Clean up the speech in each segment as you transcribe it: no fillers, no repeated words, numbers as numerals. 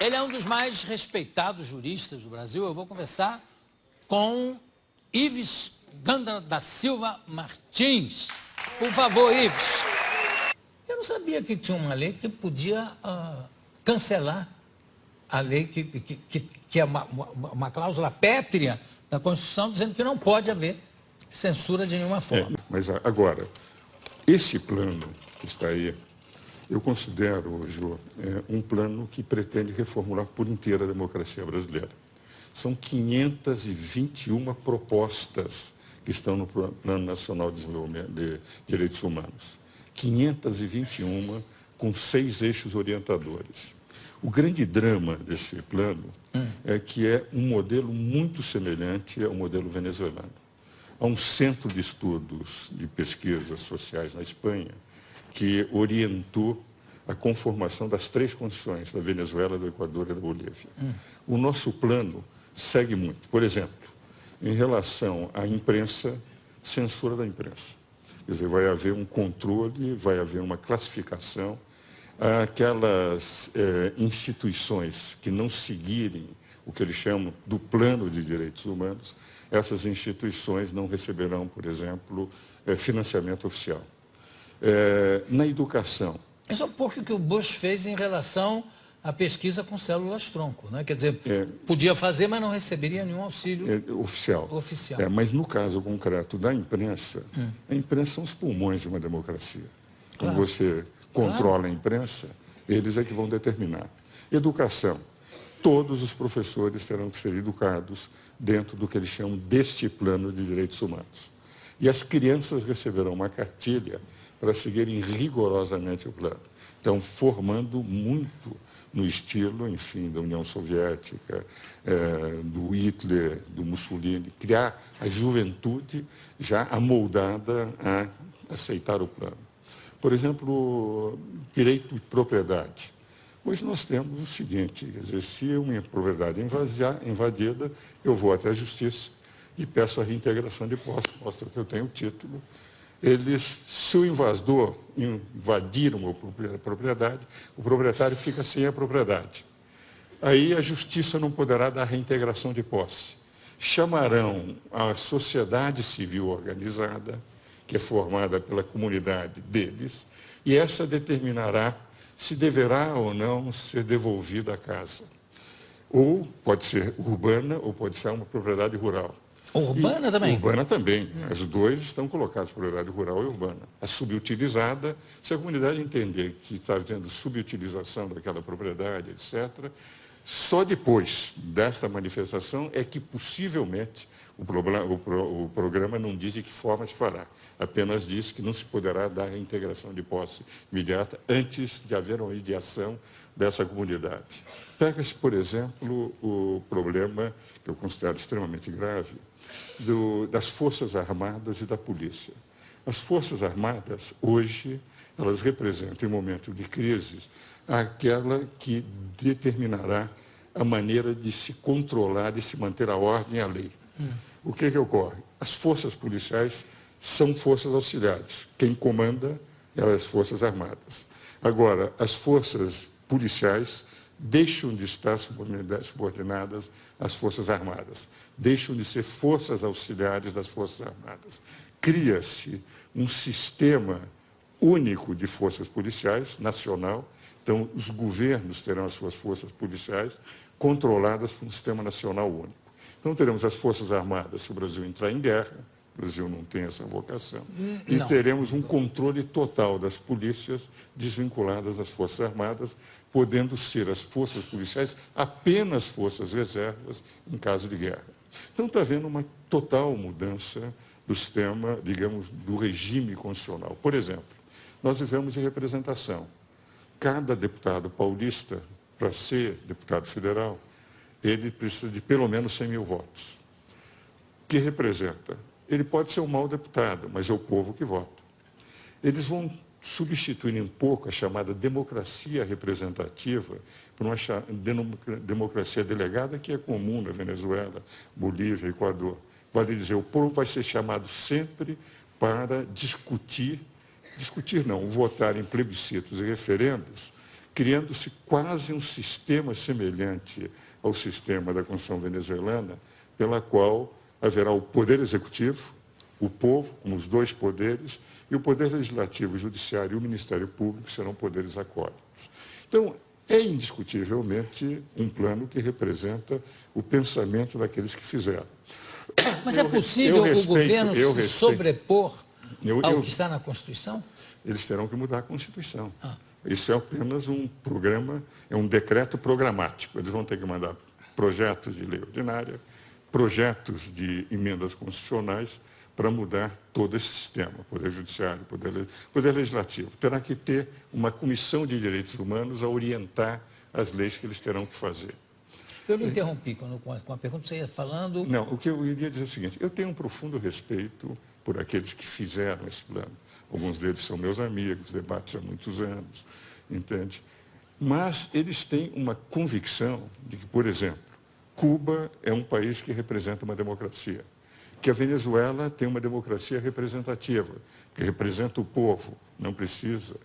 Ele é um dos mais respeitados juristas do Brasil. Eu vou conversar com Ives Gandra da Silva Martins. Por favor, Ives. Eu não sabia que tinha uma lei que podia cancelar a lei, que é uma cláusula pétrea da Constituição, dizendo que não pode haver censura de nenhuma forma. Mas agora, esse plano que está aí, eu considero, Jô, um plano que pretende reformular por inteira a democracia brasileira. São 521 propostas que estão no Plano Nacional de Desenvolvimento de Direitos Humanos. 521 com 6 eixos orientadores. O grande drama desse plano é que é um modelo muito semelhante ao modelo venezuelano. Há um centro de estudos de pesquisas sociais na Espanha que orientou a conformação das 3 condições da Venezuela, do Equador e da Bolívia. O nosso plano segue muito. Por exemplo, em relação à imprensa, censura da imprensa. Quer dizer, vai haver um controle, vai haver uma classificação. Aquelas instituições que não seguirem o que eles chamam do plano de direitos humanos, essas instituições não receberão, por exemplo, financiamento oficial. Na educação. É só pouco que o Bush fez em relação à pesquisa com células-tronco, né? Quer dizer, podia fazer, mas não receberia nenhum auxílio oficial. Mas no caso concreto da imprensa, a imprensa são os pulmões de uma democracia. Quando você controla a imprensa, eles é que vão determinar. Educação. Todos os professores terão que ser educados dentro do que eles chamam deste plano de direitos humanos. E as crianças receberão uma cartilha para seguirem rigorosamente o plano. Então, formando muito no estilo, enfim, da União Soviética, do Hitler, do Mussolini, criar a juventude já amoldada a aceitar o plano. Por exemplo, direito de propriedade. Hoje nós temos o seguinte, quer dizer, se minha propriedade é invadida, eu vou até a justiça e peço a reintegração de posse, mostra que eu tenho o título. Se o invasor invadir uma propriedade, o proprietário fica sem a propriedade. Aí a justiça não poderá dar reintegração de posse. Chamarão a sociedade civil organizada, que é formada pela comunidade deles, e essa determinará se deverá ou não ser devolvida a casa. Ou pode ser urbana, ou pode ser uma propriedade rural. Urbana também? Urbana também. As duas estão colocadas, propriedade rural e urbana. A subutilizada, se a comunidade entender que está havendo subutilização daquela propriedade, etc., só depois desta manifestação é que possivelmente o programa não diz de que forma se fará, apenas diz que não se poderá dar a integração de posse imediata antes de haver uma mediação dessa comunidade. Pega-se, por exemplo, o problema, que eu considero extremamente grave, das Forças Armadas e da Polícia. As Forças Armadas, hoje, elas representam, em momento de crise, aquela que determinará a maneira de se controlar, de se manter a ordem e a lei. O que ocorre? As forças policiais são forças auxiliares. Quem comanda é as Forças Armadas. Agora, as forças policiais deixam de estar subordinadas às Forças Armadas, deixam de ser forças auxiliares das Forças Armadas. Cria-se um sistema único de forças policiais, nacional. Então, os governos terão as suas forças policiais controladas por um sistema nacional único. Então, teremos as Forças Armadas se o Brasil entrar em guerra, o Brasil não tem essa vocação, e teremos um controle total das polícias desvinculadas das Forças Armadas, podendo ser as forças policiais apenas forças reservas em caso de guerra. Então, está havendo uma total mudança do sistema, digamos, do regime constitucional. Por exemplo, nós vivemos em representação. Cada deputado paulista, para ser deputado federal, ele precisa de pelo menos 100 mil votos. O que representa? Ele pode ser um mau deputado, mas é o povo que vota. Eles vão substituir um pouco a chamada democracia representativa por uma democracia delegada, que é comum na Venezuela, Bolívia, Equador. Vale dizer, o povo vai ser chamado sempre para discutir não, votar em plebiscitos e referendos criando-se quase um sistema semelhante ao sistema da Constituição venezuelana, pela qual haverá o poder executivo, o povo, como os dois poderes, e o poder legislativo, o judiciário e o Ministério Público serão poderes acólitos. Então, é indiscutivelmente um plano que representa o pensamento daqueles que fizeram. Mas é possível o governo se sobrepor ao que está na Constituição? Eles terão que mudar a Constituição. Isso é apenas um programa, é um decreto programático. Eles vão ter que mandar projetos de lei ordinária, projetos de emendas constitucionais para mudar todo esse sistema, Poder Judiciário, Poder Legislativo. Terá que ter uma comissão de direitos humanos a orientar as leis que eles terão que fazer. Eu lhe interrompi com a pergunta, você ia falando... Não, o que eu iria dizer é o seguinte, eu tenho um profundo respeito por aqueles que fizeram esse plano. Alguns deles são meus amigos, debates há muitos anos, entende? Mas eles têm uma convicção de que, por exemplo, Cuba é um país que representa uma democracia, que a Venezuela tem uma democracia representativa, que representa o povo, não precisa.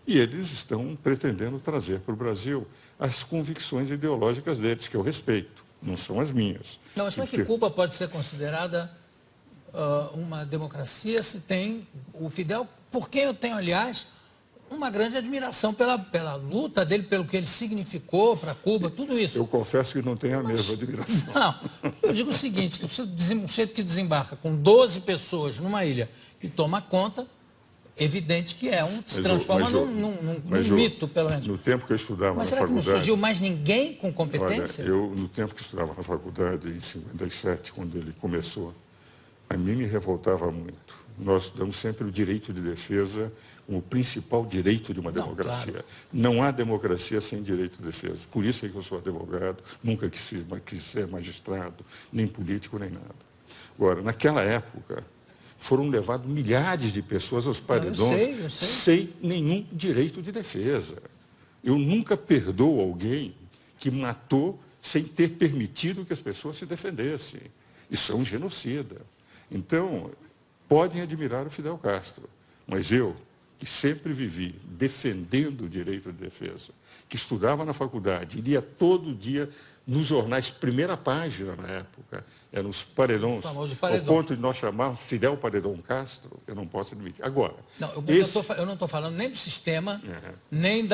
E eles estão pretendendo trazer para o Brasil as convicções ideológicas deles, que eu respeito, não são as minhas. Não, mas como é que Cuba pode ser considerada uma democracia se tem o Fidel, por quem eu tenho, aliás, uma grande admiração pela luta dele, pelo que ele significou para Cuba, tudo isso. Eu confesso que não tenho a mesma admiração. Não, eu digo o seguinte, um sujeito que desembarca com 12 pessoas numa ilha e toma conta, evidente que se transforma num mito, pelo menos. No tempo que eu estudava na faculdade... Mas será que não surgiu mais ninguém com competência? Olha, no tempo que eu estudava na faculdade, em 57, quando ele começou, a mim me revoltava muito. Nós damos sempre o direito de defesa como o principal direito de uma democracia. Claro. Não há democracia sem direito de defesa. Por isso é que eu sou advogado, nunca quis ser magistrado, nem político, nem nada. Agora, naquela época, foram levados milhares de pessoas aos paredões eu sei. sem nenhum direito de defesa. Eu nunca perdoo alguém que matou sem ter permitido que as pessoas se defendessem. Isso é um genocida. Então, podem admirar o Fidel Castro, mas eu, que sempre vivi defendendo o direito de defesa, que estudava na faculdade, lia todo dia nos jornais, primeira página na época, eram os paredões, ao ponto de nós chamarmos Fidel Paredão Castro, eu não posso admitir. Agora, eu não estou falando nem do sistema, nem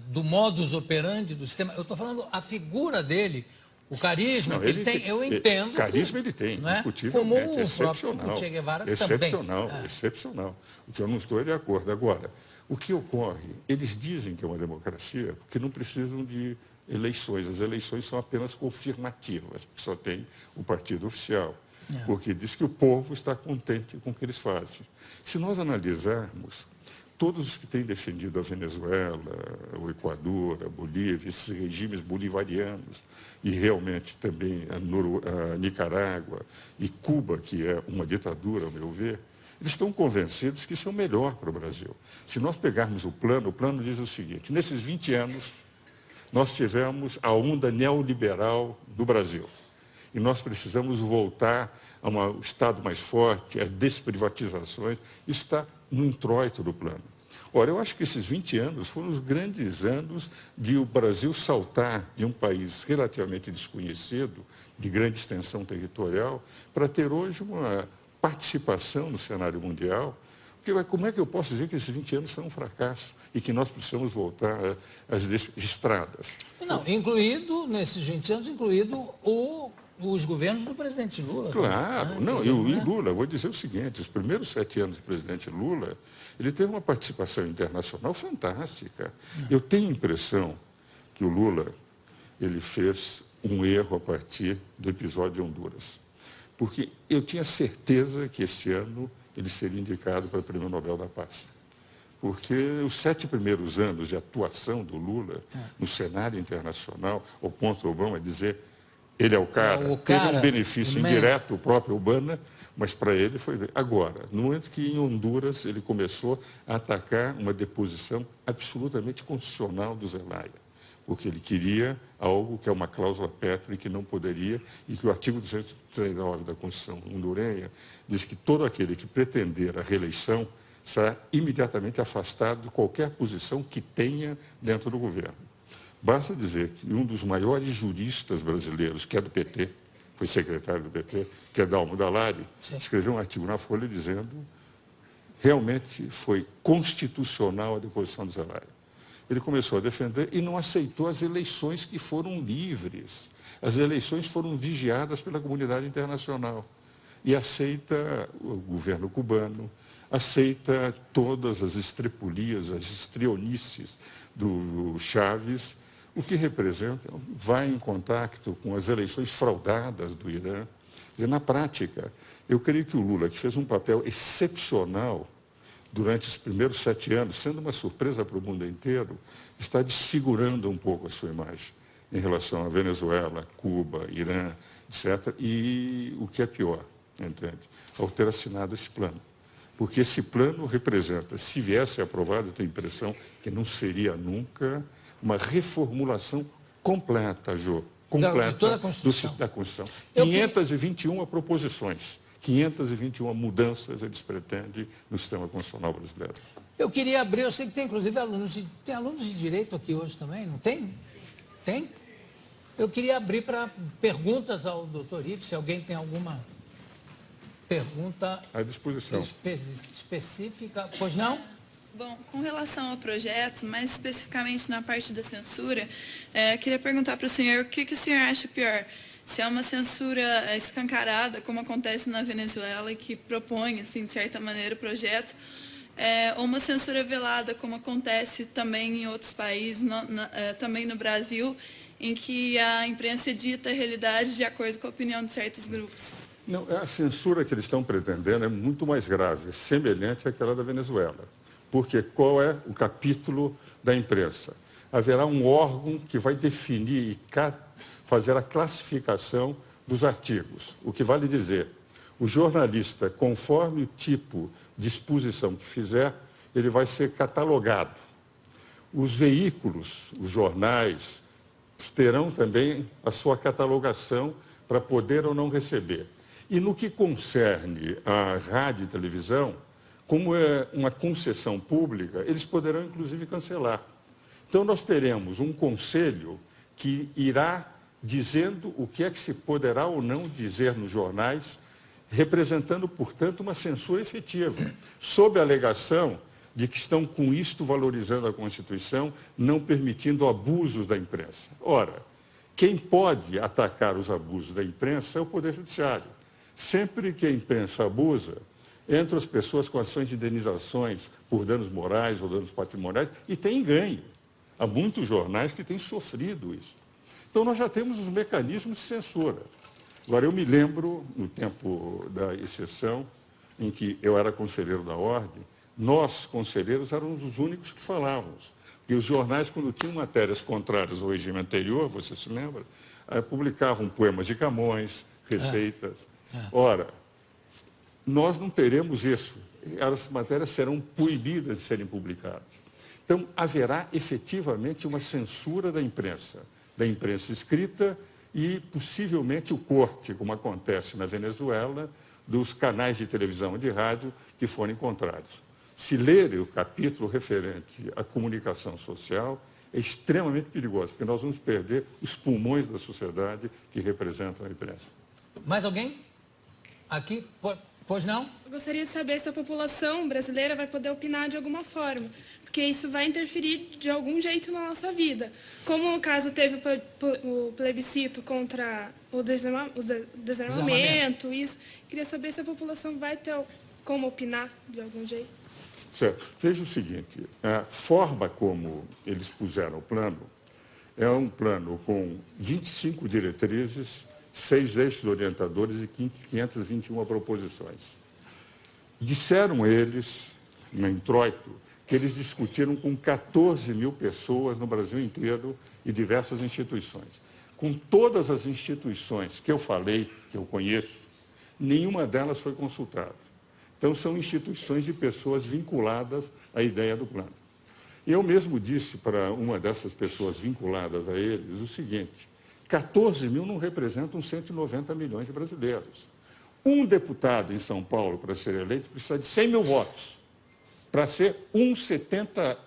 do modus operandi do sistema, eu estou falando a figura dele, o carisma que ele tem, eu entendo. Carisma ele tem, indiscutivelmente, como excepcional. O Che Guevara excepcional, também. Excepcional. O que eu não estou de acordo. Agora, o que ocorre? Eles dizem que é uma democracia porque não precisam de eleições. As eleições são apenas confirmativas, porque só tem o partido oficial. Porque diz que o povo está contente com o que eles fazem. Se nós analisarmos, todos os que têm defendido a Venezuela, o Equador, a Bolívia, esses regimes bolivarianos, e realmente também a Nicarágua e Cuba, que é uma ditadura, ao meu ver, eles estão convencidos que isso é o melhor para o Brasil. Se nós pegarmos o plano diz o seguinte, nesses 20 anos, nós tivemos a onda neoliberal do Brasil. E nós precisamos voltar a um Estado mais forte, as desprivatizações, isso está no introito do plano. Ora, eu acho que esses 20 anos foram os grandes anos de o Brasil saltar de um país relativamente desconhecido, de grande extensão territorial, para ter hoje uma participação no cenário mundial. Porque, como é que eu posso dizer que esses 20 anos são um fracasso e que nós precisamos voltar às estradas? Não, nesses 20 anos, os governos do presidente Lula. Claro, e Lula, vou dizer o seguinte, os primeiros 7 anos do presidente Lula, ele teve uma participação internacional fantástica. Eu tenho a impressão que o Lula, ele fez um erro a partir do episódio de Honduras. Porque eu tinha certeza que este ano ele seria indicado para o Prêmio Nobel da Paz. Porque os 7 primeiros anos de atuação do Lula no cenário internacional, ao ponto Obama dizer ele é o cara, teve um benefício indireto, o próprio Obama, mas para ele foi... Agora, no momento que em Honduras ele começou a atacar uma deposição absolutamente constitucional do Zelaya, porque ele queria algo que é uma cláusula pétrea que não poderia, e que o artigo 239 da Constituição hondurenha diz que todo aquele que pretender a reeleição será imediatamente afastado de qualquer posição que tenha dentro do governo. Basta dizer que um dos maiores juristas brasileiros, que é do PT, foi secretário do PT, que é Dalmo Dallari, escreveu um artigo na Folha dizendo realmente foi constitucional a deposição do Zelaya. Ele começou a defender e não aceitou as eleições que foram livres. As eleições foram vigiadas pela comunidade internacional. E aceita o governo cubano, aceita todas as estrepulias, as estrionices do Chávez, o que representa, vai em contato com as eleições fraudadas do Irã. Quer dizer, na prática, eu creio que o Lula, que fez um papel excepcional durante os primeiros 7 anos, sendo uma surpresa para o mundo inteiro, está desfigurando um pouco a sua imagem em relação à Venezuela, Cuba, Irã, etc. E o que é pior, entende? Ao ter assinado esse plano. Porque esse plano representa, se viesse aprovado, eu tenho a impressão que não seria nunca uma reformulação completa, Jô, completa de toda a Constituição. da Constituição. 521 proposições, 521 mudanças eles pretendem no sistema constitucional brasileiro. Eu queria abrir, eu sei que tem inclusive alunos de direito aqui hoje também, não tem? Tem? Eu queria abrir para perguntas ao doutor Ives, se alguém tem alguma pergunta à disposição específica. Pois não? Bom, com relação ao projeto, mais especificamente na parte da censura, queria perguntar para o senhor o que o senhor acha pior? Se é uma censura escancarada, como acontece na Venezuela, e que propõe, assim, de certa maneira, o projeto, ou uma censura velada, como acontece também em outros países, também no Brasil, em que a imprensa dita a realidade de acordo com a opinião de certos grupos? Não, a censura que eles estão pretendendo é muito mais grave, é semelhante àquela da Venezuela. Porque qual é o capítulo da imprensa? Haverá um órgão que vai definir e fazer a classificação dos artigos. O que vale dizer, o jornalista, conforme o tipo de exposição que fizer, ele vai ser catalogado. Os veículos, os jornais, terão também a sua catalogação para poder ou não receber. E no que concerne à rádio e televisão, como é uma concessão pública, eles poderão, inclusive, cancelar. Então, nós teremos um conselho que irá dizendo o que é que se poderá ou não dizer nos jornais, representando, portanto, uma censura efetiva, sob a alegação de que estão, com isto, valorizando a Constituição, não permitindo abusos da imprensa. Ora, quem pode atacar os abusos da imprensa é o Poder Judiciário. Sempre que a imprensa abusa, entram as pessoas com ações de indenizações por danos morais ou danos patrimoniais e tem ganho. Há muitos jornais que têm sofrido isso. Então, nós já temos os mecanismos de censura. Agora, eu me lembro, no tempo da exceção, em que eu era conselheiro da Ordem, nós, conselheiros, éramos os únicos que falávamos. E os jornais, quando tinham matérias contrárias ao regime anterior, você se lembra, publicavam poemas de Camões, receitas. Ora, nós não teremos isso. As matérias serão proibidas de serem publicadas. Então, haverá efetivamente uma censura da imprensa escrita e, possivelmente, o corte, como acontece na Venezuela, dos canais de televisão e de rádio que forem contrários. Se lerem o capítulo referente à comunicação social, é extremamente perigoso, porque nós vamos perder os pulmões da sociedade que representam a imprensa. Mais alguém? Aqui? Pois não? Eu gostaria de saber se a população brasileira vai poder opinar de alguma forma, porque isso vai interferir de algum jeito na nossa vida. Como no caso teve o plebiscito contra o desarmamento, isso, queria saber se a população vai ter como opinar de algum jeito. Certo. Veja o seguinte, a forma como eles puseram o plano é um plano com 25 diretrizes, 6 eixos orientadores e 521 proposições. Disseram eles, no introito, que eles discutiram com 14 mil pessoas no Brasil inteiro e diversas instituições. Com todas as instituições que eu falei, que eu conheço, nenhuma delas foi consultada. Então, são instituições de pessoas vinculadas à ideia do plano. Eu mesmo disse para uma dessas pessoas vinculadas a eles o seguinte: 14 mil não representam 190 milhões de brasileiros. Um deputado em São Paulo, para ser eleito, precisa de 100 mil votos. para ser 1/70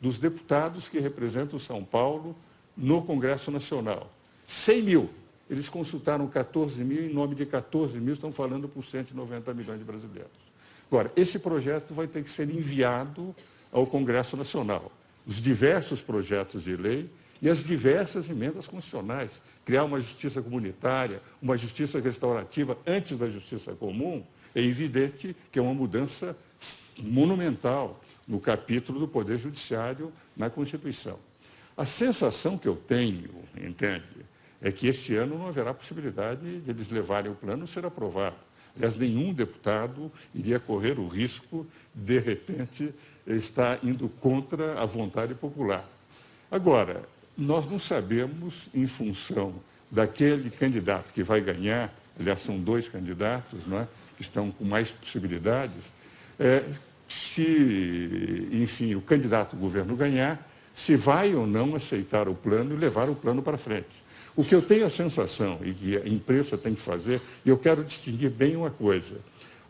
dos deputados que representam São Paulo no Congresso Nacional. 100 mil. Eles consultaram 14 mil, em nome de 14 mil estão falando por 190 milhões de brasileiros. Agora, esse projeto vai ter que ser enviado ao Congresso Nacional. Os diversos projetos de lei e as diversas emendas constitucionais. Criar uma justiça comunitária, uma justiça restaurativa antes da justiça comum, é evidente que é uma mudança monumental no capítulo do Poder Judiciário na Constituição. A sensação que eu tenho, entende, é que este ano não haverá possibilidade de eles levarem o plano a ser aprovado. Aliás, nenhum deputado iria correr o risco, de repente, estar indo contra a vontade popular. Agora, nós não sabemos, em função daquele candidato que vai ganhar, aliás, são 2 candidatos, não é, que estão com mais possibilidades, se, enfim, o candidato do governo ganhar, se vai ou não aceitar o plano e levar o plano para frente. O que eu tenho a sensação, e que a imprensa tem que fazer, e eu quero distinguir bem uma coisa,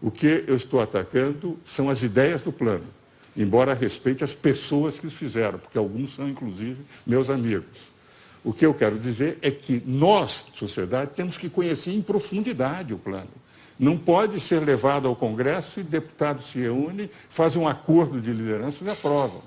o que eu estou atacando são as ideias do plano, embora respeite as pessoas que os fizeram, porque alguns são, inclusive, meus amigos. O que eu quero dizer é que nós, sociedade, temos que conhecer em profundidade o plano. Não pode ser levado ao Congresso e deputados se reúnem, fazem um acordo de liderança e aprovam.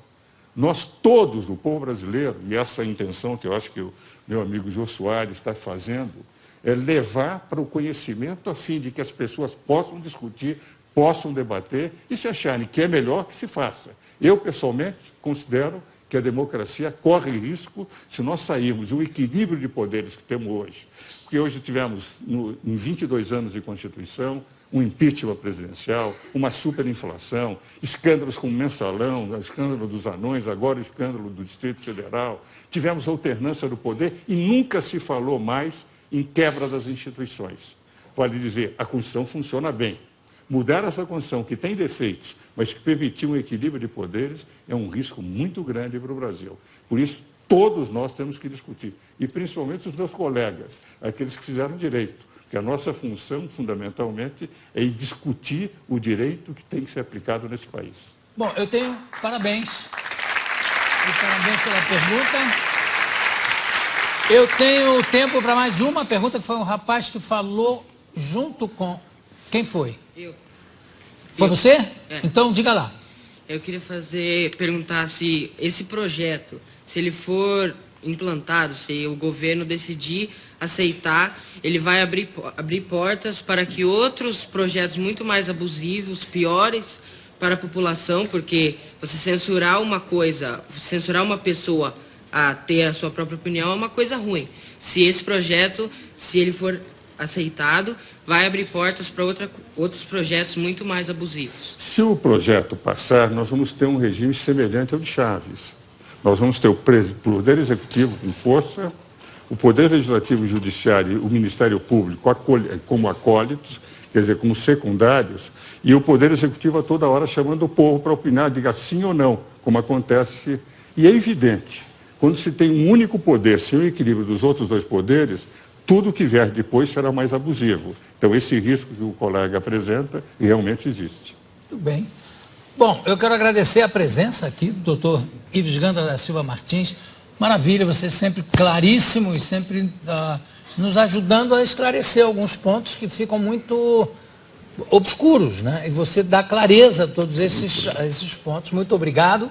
Nós todos, o povo brasileiro, e essa é a intenção que eu acho que o meu amigo Jô Soares está fazendo, é levar para o conhecimento a fim de que as pessoas possam discutir, possam debater e se acharem que é melhor que se faça. Eu, pessoalmente, considero que a democracia corre risco se nós sairmos do equilíbrio de poderes que temos hoje. Porque hoje tivemos, em 22 anos de Constituição, um impeachment presidencial, uma superinflação, escândalos como o Mensalão, o escândalo dos anões, agora o escândalo do Distrito Federal. Tivemos alternância do poder e nunca se falou mais em quebra das instituições. Vale dizer, a Constituição funciona bem. Mudar essa Constituição, que tem defeitos, mas que permitiu um equilíbrio de poderes, é um risco muito grande para o Brasil. Por isso, todos nós temos que discutir, e principalmente os meus colegas, aqueles que fizeram direito. Que a nossa função, fundamentalmente, é discutir o direito que tem que ser aplicado nesse país. Bom, eu tenho parabéns. E parabéns pela pergunta. Eu tenho tempo para mais uma pergunta, que foi um rapaz que falou junto com... Quem foi? Eu. Foi você? É. Então, diga lá. Eu queria perguntar se esse projeto, se ele for implantado, se o governo decidir aceitar, ele vai abrir portas para que outros projetos muito mais abusivos, piores para a população, porque você censurar uma coisa, censurar uma pessoa a ter a sua própria opinião é uma coisa ruim. Se esse projeto, se ele for aceitado, vai abrir portas para outros projetos muito mais abusivos. Se o projeto passar, nós vamos ter um regime semelhante ao de Chaves. Nós vamos ter o Poder Executivo com força, o Poder Legislativo e Judiciário e o Ministério Público como acólitos, quer dizer, como secundários, e o Poder Executivo a toda hora chamando o povo para opinar, diga sim ou não, como acontece. E é evidente, quando se tem um único poder, sem o equilíbrio dos outros 2 poderes, tudo que vier depois será mais abusivo. Então, esse risco que o colega apresenta realmente existe. Tudo bem. Bom, eu quero agradecer a presença aqui do doutor Ives Gandra da Silva Martins. Maravilha, você sempre claríssimo e sempre nos ajudando a esclarecer alguns pontos que ficam muito obscuros, né? E você dá clareza a todos esses pontos. Muito obrigado.